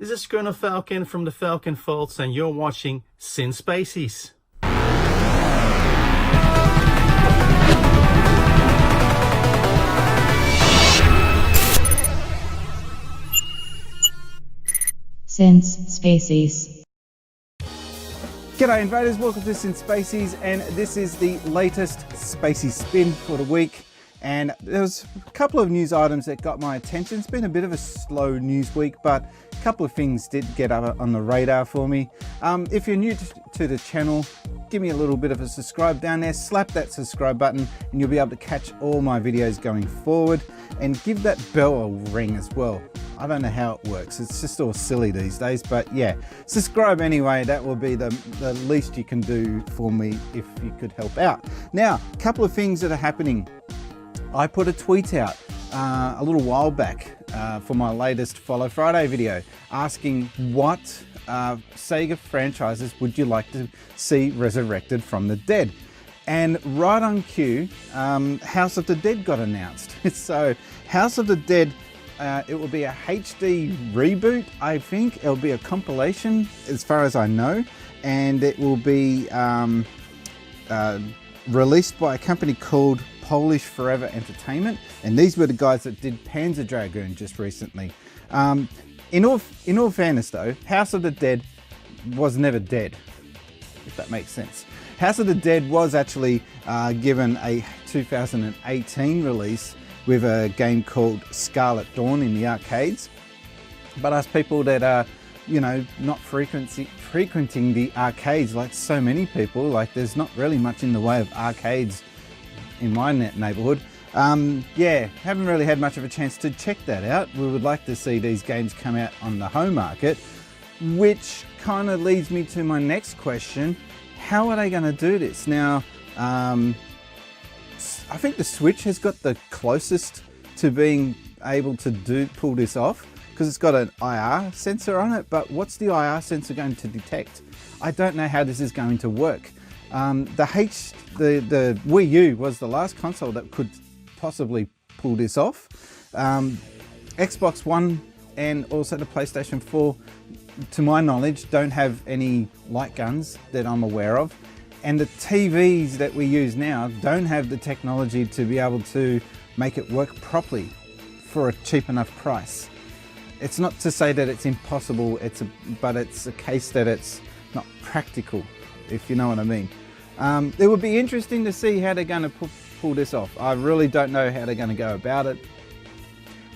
This is Colonel Falcon from the Falcon Faults, and you're watching Spacies. Spacies. G'day invaders, welcome to Spacies, and this is the latest Spacies spin for the week. And there was a couple of news items that got my attention. It's been a bit of a slow news week, but a couple of things did get up on the radar for me. If you're new to the channel, give me a little bit of a subscribe down there, slap that subscribe button, and you'll be able to catch all my videos going forward. And give that bell a ring as well. I don't know how it works, it's just all silly these days, but yeah, subscribe anyway. That will be the least you can do for me if you could help out. Now, a couple of things that are happening. I put a tweet out a little while back for my latest Follow Friday video asking what Sega franchises would you like to see resurrected from the dead. And right on cue, House of the Dead got announced. So House of the Dead, it will be a HD reboot, I think. It'll be a compilation as far as I know, and it will be released by a company called Polish Forever Entertainment, and these were the guys that did Panzer Dragoon just recently. In all fairness though, House of the Dead was never dead, if that makes sense. House of the Dead was actually given a 2018 release with a game called Scarlet Dawn in the arcades. But us people that are, you know, not frequenting the arcades like so many people, like there's not really much in the way of arcades in my neighborhood. Yeah, haven't really had much of a chance to check that out. We would like to see these games come out on the home market, which kind of leads me to my next question. How are they going to do this? Now, I think the Switch has got the closest to being able to pull this off, because it's got an IR sensor on it, but what's the IR sensor going to detect? I don't know how this is going to work. The Wii U was the last console that could possibly pull this off. Xbox One and also the PlayStation 4, to my knowledge, don't have any light guns that I'm aware of. And the TVs that we use now don't have the technology to be able to make it work properly for a cheap enough price. It's not to say that it's impossible, but it's a case that it's not practical, if you know what I mean. It would be interesting to see how they're going to pull this off. I really don't know how they're going to go about it.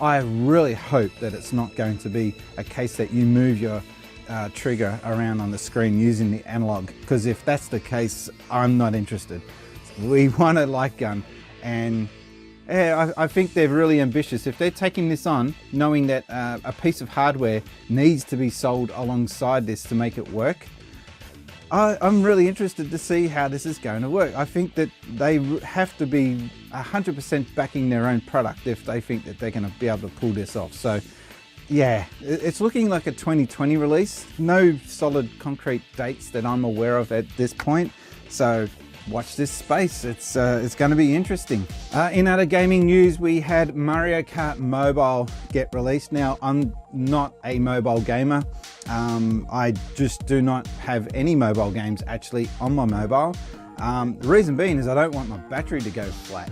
I really hope that it's not going to be a case that you move your trigger around on the screen using the analog, because if that's the case, I'm not interested. We want a light gun, and yeah, I think they're really ambitious. If they're taking this on, knowing that a piece of hardware needs to be sold alongside this to make it work, I'm really interested to see how this is going to work. I think that they have to be 100% backing their own product if they think that they're going to be able to pull this off. So yeah, it's looking like a 2020 release. No solid concrete dates that I'm aware of at this point. So watch this space. It's going to be interesting. In other gaming news, we had Mario Kart Mobile get released. Now, I'm not a mobile gamer. I just do not have any mobile games actually on my mobile. The reason being is I don't want my battery to go flat.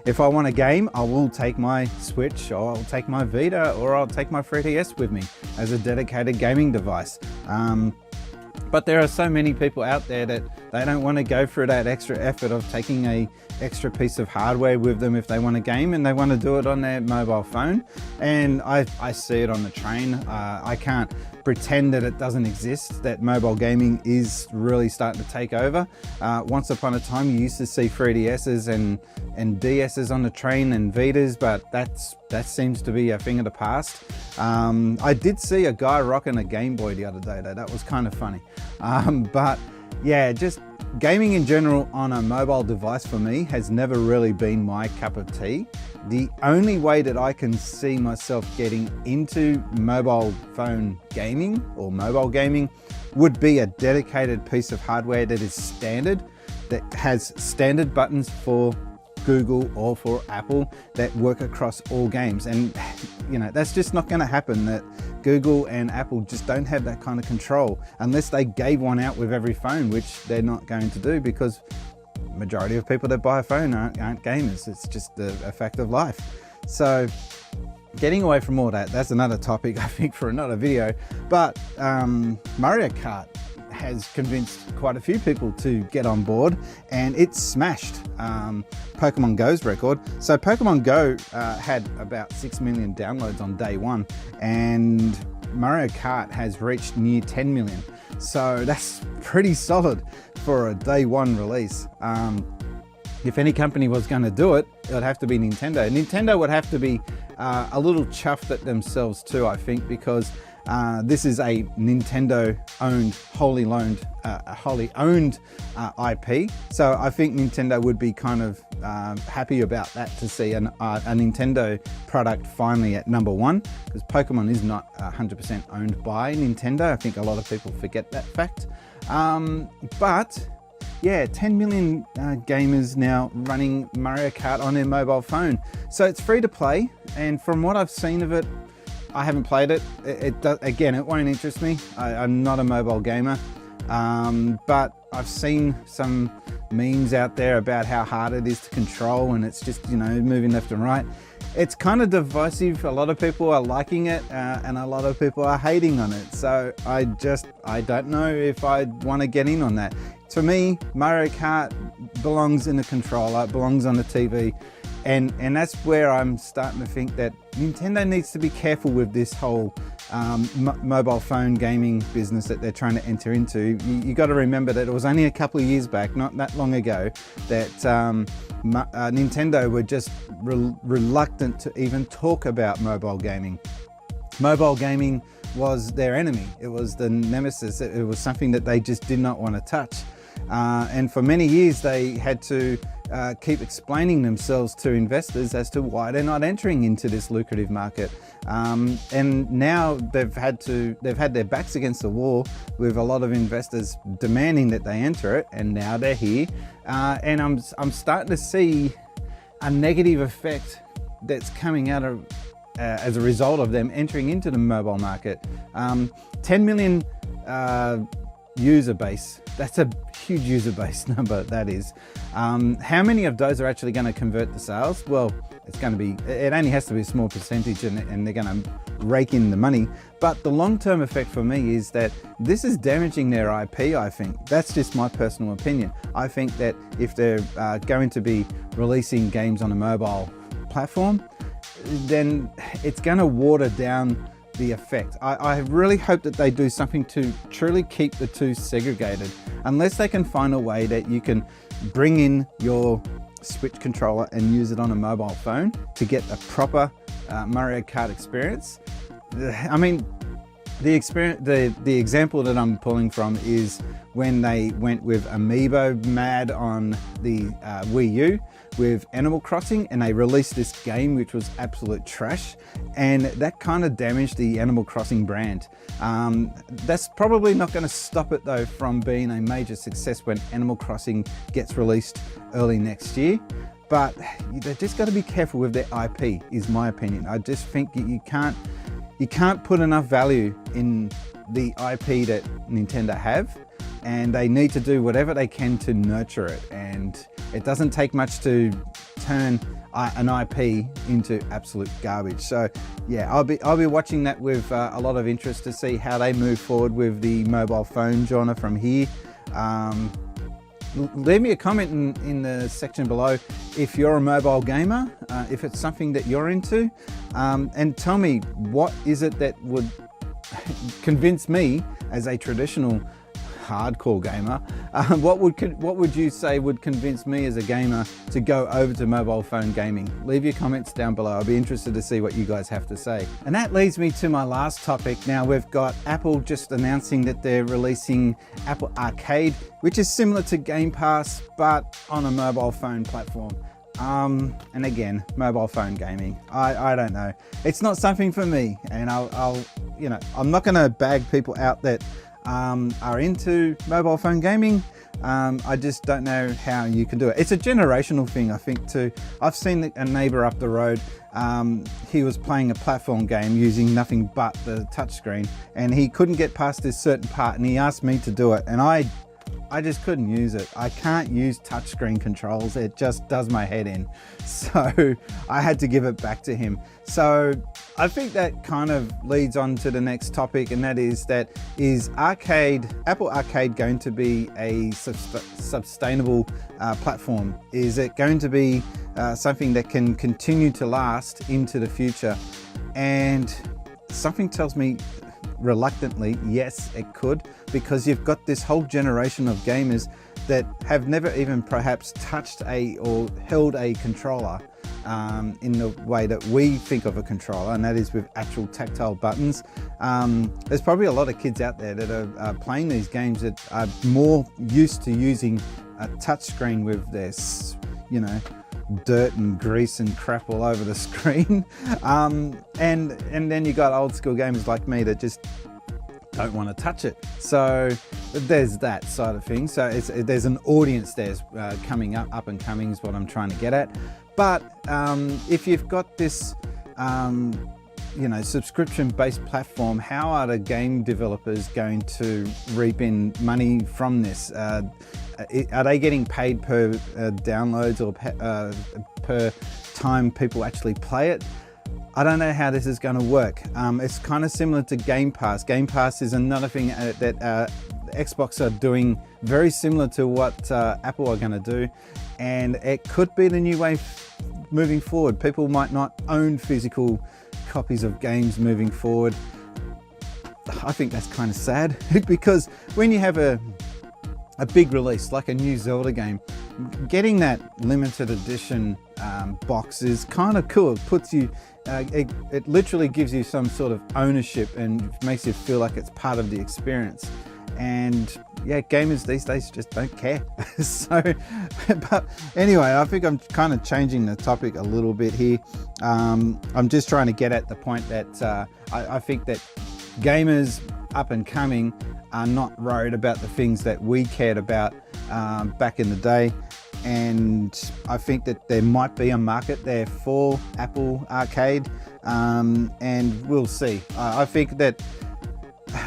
If I want a game, I will take my Switch, or I'll take my Vita, or I'll take my 3DS with me as a dedicated gaming device. But there are so many people out there that they don't want to go through that extra effort of taking a extra piece of hardware with them if they want a game, and they want to do it on their mobile phone. And I see it on the train. I can't pretend that it doesn't exist, that mobile gaming is really starting to take over. Once upon a time you used to see 3DSs and DSs on the train and Vitas, but that seems to be a thing of the past. I did see a guy rocking a Game Boy the other day though. That was kind of funny. But yeah, just gaming in general on a mobile device for me has never really been my cup of tea. The only way that I can see myself getting into mobile phone gaming or mobile gaming would be a dedicated piece of hardware that is standard, that has standard buttons for Google or for Apple that work across all games. And you know, that's just not going to happen. That Google and Apple just don't have that kind of control unless they gave one out with every phone, which they're not going to do because majority of people that buy a phone aren't gamers. It's just a fact of life. So getting away from all that, that's another topic I think for another video. But Mario Kart has convinced quite a few people to get on board, and it smashed Pokemon Go's record. So Pokemon Go had about 6 million downloads on day one, and Mario Kart has reached near 10 million. So that's pretty solid for a day one release. If any company was going to do it, it would have to be Nintendo. Nintendo would have to be a little chuffed at themselves too, I think, because this is a Nintendo-owned, wholly owned IP. So I think Nintendo would be kind of happy about that, to see a Nintendo product finally at number one, because Pokemon is not 100% owned by Nintendo. I think a lot of people forget that fact. But yeah, 10 million gamers now running Mario Kart on their mobile phone. So it's free to play, and from what I've seen of it, I haven't played it. Again, it won't interest me. I'm not a mobile gamer, but I've seen some memes out there about how hard it is to control, and it's just, you know, moving left and right. It's kind of divisive. A lot of people are liking it, and a lot of people are hating on it. So I don't know if I'd want to get in on that. To me, Mario Kart belongs in a controller, it belongs on the TV. And that's where I'm starting to think that Nintendo needs to be careful with this whole mobile phone gaming business that they're trying to enter into. You got to remember that it was only a couple of years back, not that long ago, that Nintendo were just reluctant to even talk about mobile gaming. Mobile gaming was their enemy. It was the nemesis. It was something that they just did not want to touch. And for many years they had to keep explaining themselves to investors as to why they're not entering into this lucrative market. And now they've had their backs against the wall, with a lot of investors demanding that they enter it, and now they're here. And I'm starting to see a negative effect that's coming out of as a result of them entering into the mobile market. 10 million user base. That's a huge user base number, that is. How many of those are actually going to convert to sales? Well, it's going to be, it only has to be a small percentage, and they're going to rake in the money. But the long-term effect for me is that this is damaging their IP, I think. That's just my personal opinion. I think that if they're going to be releasing games on a mobile platform, then it's going to water down the effect. I really hope that they do something to truly keep the two segregated, unless they can find a way that you can bring in your Switch controller and use it on a mobile phone to get a proper Mario Kart experience. I mean, the example that I'm pulling from is when they went with Amiibo mad on the Wii U with Animal Crossing, and they released this game which was absolute trash, and that kind of damaged the Animal Crossing brand. That's probably not going to stop it though from being a major success when Animal Crossing gets released early next year. But they've just got to be careful with their IP, is my opinion. I just think you can't put enough value in the IP that Nintendo have, and they need to do whatever they can to nurture it. And it doesn't take much to turn an IP into absolute garbage. So yeah, I'll be watching that with a lot of interest to see how they move forward with the mobile phone genre from here. Leave me a comment in the section below if you're a mobile gamer, if it's something that you're into, and tell me what is it that would convince me as a traditional hardcore gamer. What would you say would convince me as a gamer to go over to mobile phone gaming? Leave your comments down below. I'll be interested to see what you guys have to say. And that leads me to my last topic. Now we've got Apple just announcing that they're releasing Apple Arcade, which is similar to Game Pass but on a mobile phone platform. And again, mobile phone gaming, I don't know, it's not something for me, and I'm not going to bag people out that are into mobile phone gaming. I just don't know how you can do it. It's a generational thing, I think, too. I've seen a neighbor up the road he was playing a platform game using nothing but the touchscreen, and he couldn't get past this certain part, and he asked me to do it, and I just couldn't use it. I can't use touchscreen controls. It just does my head in. So I had to give it back to him. So I think that kind of leads on to the next topic, and that is Apple Arcade going to be a sustainable platform? Is it going to be something that can continue to last into the future? And something tells me reluctantly, yes, it could, because you've got this whole generation of gamers that have never even perhaps touched or held a controller in the way that we think of a controller, and that is with actual tactile buttons. There's probably a lot of kids out there that are playing these games that are more used to using a touchscreen with their, dirt and grease and crap all over the screen. And then you got old school gamers like me that just don't want to touch it. So there's that side of things. So there's an audience there's coming up and coming is what I'm trying to get at. But if you've got this subscription-based platform, how are the game developers going to reap in money from this? Are they getting paid per downloads or per time people actually play it? I don't know how this is going to work. It's kind of similar to Game Pass. Game Pass is another thing that Xbox are doing very similar to what Apple are going to do, and it could be the new way moving forward. People might not own physical copies of games moving forward. I think that's kind of sad because when you have a big release like a new Zelda game, getting that limited edition box is kind of cool. It puts you, it literally gives you some sort of ownership and makes you feel like it's part of the experience. And yeah, gamers these days just don't care. So, but anyway, I think I'm kind of changing the topic a little bit here. I'm just trying to get at the point that I think that gamers up and coming are not worried about the things that we cared about back in the day. And I think that there might be a market there for Apple Arcade, and we'll see. I think that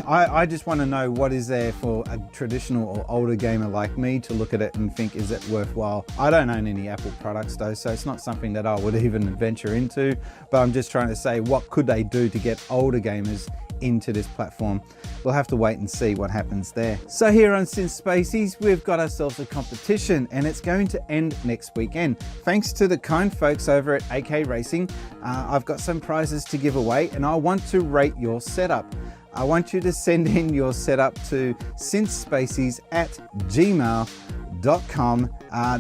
I just want to know what is there for a traditional or older gamer like me to look at it and think, is it worthwhile? I don't own any Apple products though, so it's not something that I would even venture into, but I'm just trying to say, what could they do to get older gamers into this platform? We'll have to wait and see what happens there. So here on Spacies, we've got ourselves a competition, and it's going to end next weekend. Thanks to the kind folks over at AK Racing, I've got some prizes to give away, and I want to rate your setup. I want you to send in your setup to synthspacies@gmail.com.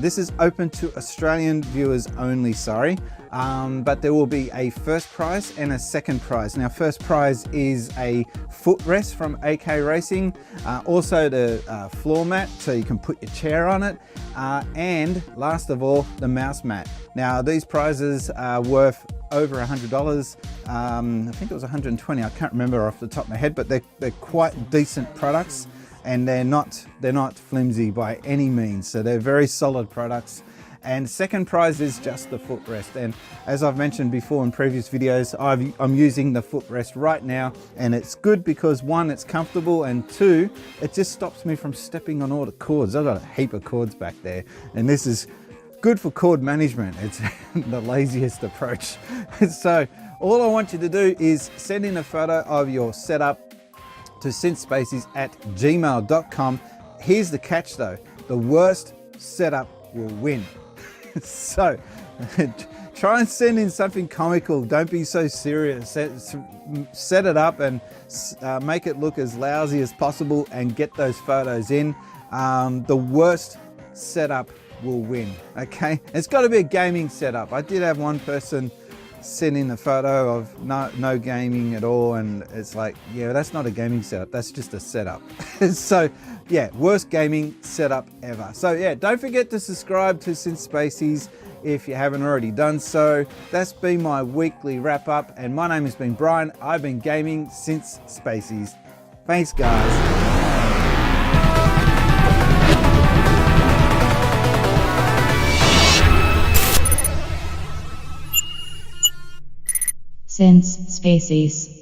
This is open to Australian viewers only, sorry. But there will be a first prize and a second prize. Now, first prize is a footrest from AK Racing, also the floor mat so you can put your chair on it, and last of all, the mouse mat. Now, these prizes are worth over $100. I think it was 120. I can't remember off the top of my head, but they're quite decent products, and they're not flimsy by any means. So they're very solid products. And second prize is just the footrest. And as I've mentioned before in previous videos, I'm using the footrest right now, and it's good because one, it's comfortable, and two, it just stops me from stepping on all the cords. I've got a heap of cords back there, and this is good for cord management. It's the laziest approach. So all I want you to do is send in a photo of your setup to synthspacies@gmail.com. Here's the catch though, the worst setup will win. So try and send in something comical. Don't be so serious. Set it up and make it look as lousy as possible and get those photos in. The worst setup will win. Okay, it's got to be a gaming setup. I did have one person send in a photo of no gaming at all, and it's like, yeah, that's not a gaming setup, that's just a setup. So yeah, worst gaming setup ever. So yeah, don't forget to subscribe to Spacies if you haven't already done so. That's been my weekly wrap up, and my name has been Brian. I've been gaming since Spacies. Thanks guys. Since Spacies.